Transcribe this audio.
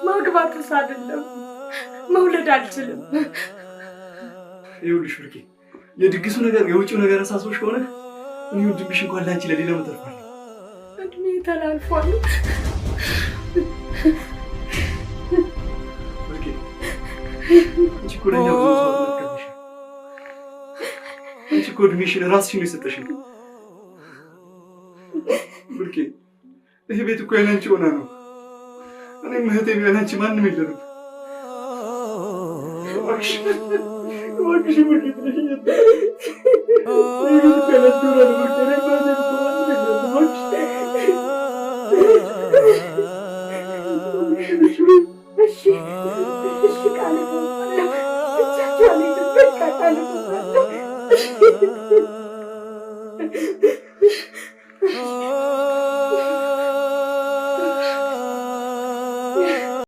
ማግባትስ አይደለም መውለድ አልችልም። ይኸውልሽ ብርቄ፣ የድግሱ ነገር የውጭው ነገር አሳስቦሽ ከሆነ እኔ ወንድምሽ እንኳን ላንቺ ለሌላው ተርፏል። እድሜ ተላልፏል። ብርቄ፣ አንቺ እኮ ለእኛ ብዙ ሰው አልተከለሽ። አንቺ እኮ እድሜሽን ራስሽን ነው የሰጠሽኝ። ብርቄ፣ ይሄ ቤት እኮ ያንቺ ሆና ነው። እኔም እህቴም ያንቺ ማንም የለንም። እባክሽ እባክሽ ብርቄ፣ ትለሽኝ